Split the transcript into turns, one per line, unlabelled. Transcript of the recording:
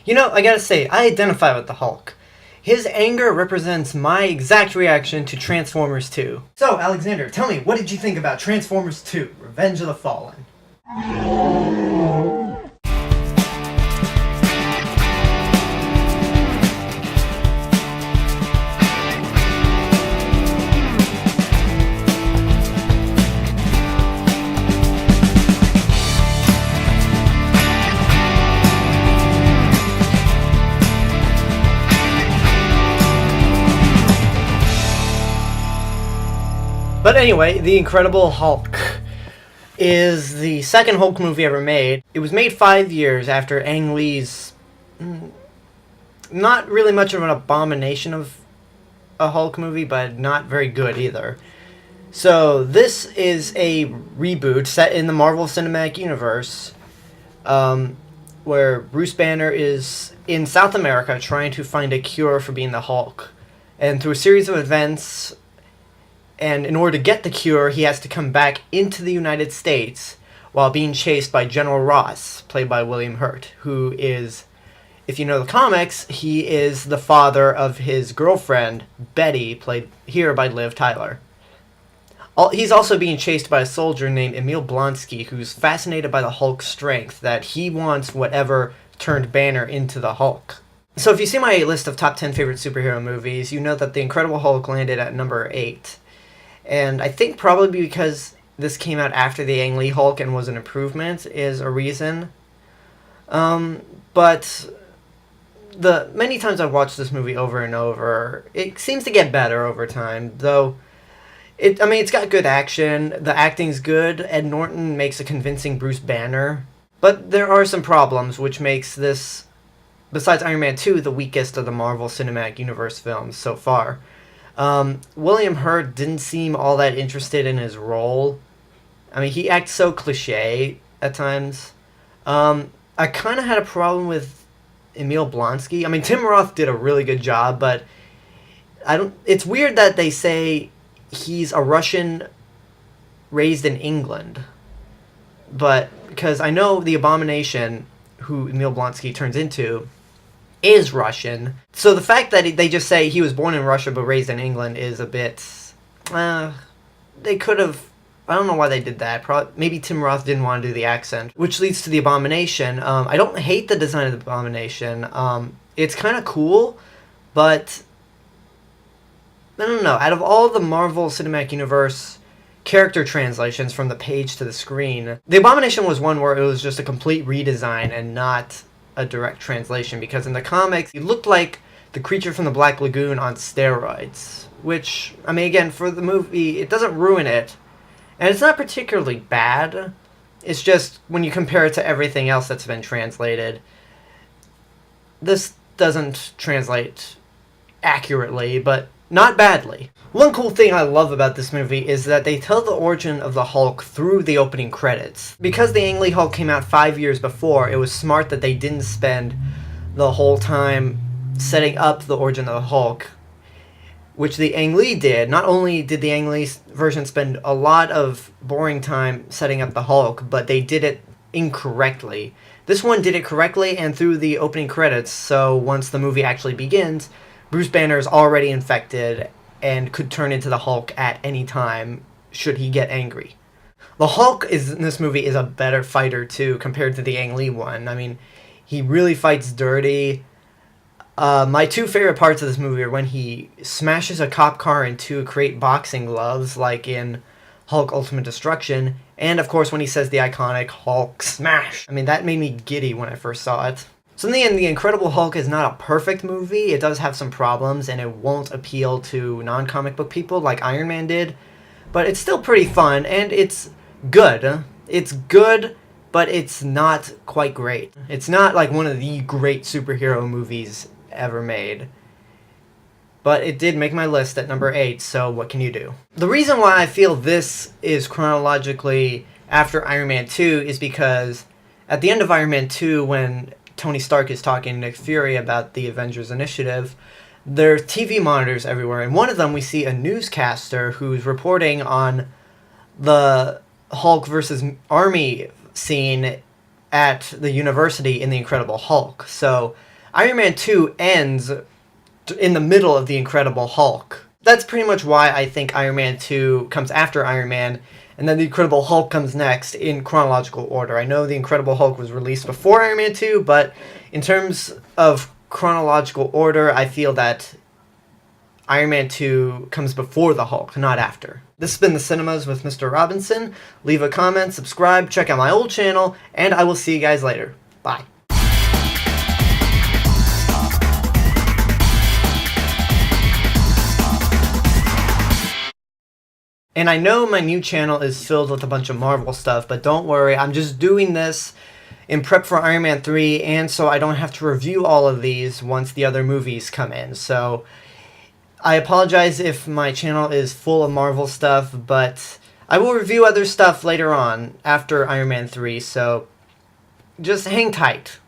You know, I gotta say, I identify with the Hulk. His anger represents my exact reaction to Transformers 2. So, Alexander, tell me, what did you think about Transformers 2, Revenge of the Fallen? But anyway, The Incredible Hulk is the second Hulk movie ever made. It was made 5 years after Ang Lee's not really much of an abomination of a Hulk movie, but not very good either. So this is a reboot set in the Marvel Cinematic Universe, where Bruce Banner is in South America trying to find a cure for being the Hulk. And through a series of events, and in order to get the cure, he has to come back into the United States while being chased by General Ross, played by William Hurt, who is, if you know the comics, he is the father of his girlfriend, Betty, played here by Liv Tyler. He's also being chased by a soldier named Emil Blonsky, who's fascinated by the Hulk's strength, that he wants whatever turned Banner into the Hulk. So if you see my list of top 10 favorite superhero movies, you know that The Incredible Hulk landed at number 8. And I think probably because this came out after the Ang Lee Hulk and was an improvement is a reason. But the many times I've watched this movie over and over, it seems to get better over time, though. It's got good action, the acting's good, Ed Norton makes a convincing Bruce Banner, but there are some problems which makes this, besides Iron Man 2, the weakest of the Marvel Cinematic Universe films so far. William Hurt didn't seem all that interested in his role. I mean, he acts so cliche at times. I kind of had a problem with Emil Blonsky. I mean, Tim Roth did a really good job, but it's weird that they say he's a Russian raised in England. But, because I know the Abomination, who Emil Blonsky turns into, is Russian. So the fact that they just say he was born in Russia but raised in England is a bit... they could have... I don't know why they did that. Maybe Tim Roth didn't want to do the accent. Which leads to the Abomination. I don't hate the design of the Abomination. It's kind of cool, but... I don't know. Out of all the Marvel Cinematic Universe character translations from the page to the screen, the Abomination was one where it was just a complete redesign and not a direct translation, because in the comics he looked like the creature from the Black Lagoon on steroids, which, I mean, again, for the movie, it doesn't ruin it, and it's not particularly bad. It's just, when you compare it to everything else that's been translated, this doesn't translate accurately, but not badly. One cool thing I love about this movie is that they tell the origin of the Hulk through the opening credits. Because the Ang Lee Hulk came out 5 years before, it was smart that they didn't spend the whole time setting up the origin of the Hulk, which the Ang Lee did. Not only did the Ang Lee version spend a lot of boring time setting up the Hulk, but they did it incorrectly. This one did it correctly and through the opening credits, so once the movie actually begins, Bruce Banner is already infected and could turn into the Hulk at any time should he get angry. The Hulk in this movie is a better fighter too compared to the Ang Lee one. I mean, he really fights dirty. My two favorite parts of this movie are when he smashes a cop car into create boxing gloves, like in Hulk Ultimate Destruction, and of course when he says the iconic Hulk smash. I mean, that made me giddy when I first saw it. So in the end, The Incredible Hulk is not a perfect movie. It does have some problems, and it won't appeal to non-comic book people like Iron Man did. But it's still pretty fun, and it's good. It's good, but it's not quite great. It's not like one of the great superhero movies ever made. But it did make my list at number 8, so what can you do? The reason why I feel this is chronologically after Iron Man 2 is because at the end of Iron Man 2, when Tony Stark is talking to Nick Fury about the Avengers Initiative, there's TV monitors everywhere, and one of them we see a newscaster who's reporting on the Hulk versus Army scene at the university in The Incredible Hulk. So Iron Man 2 ends in the middle of The Incredible Hulk. That's pretty much why I think Iron Man 2 comes after Iron Man, and then The Incredible Hulk comes next in chronological order. I know The Incredible Hulk was released before Iron Man 2, but in terms of chronological order, I feel that Iron Man 2 comes before the Hulk, not after. This has been The Cinemas with Mr. Robinson. Leave a comment, subscribe, check out my old channel, and I will see you guys later. Bye. And I know my new channel is filled with a bunch of Marvel stuff, but don't worry, I'm just doing this in prep for Iron Man 3, and so I don't have to review all of these once the other movies come in. So I apologize if my channel is full of Marvel stuff, but I will review other stuff later on after Iron Man 3, so just hang tight.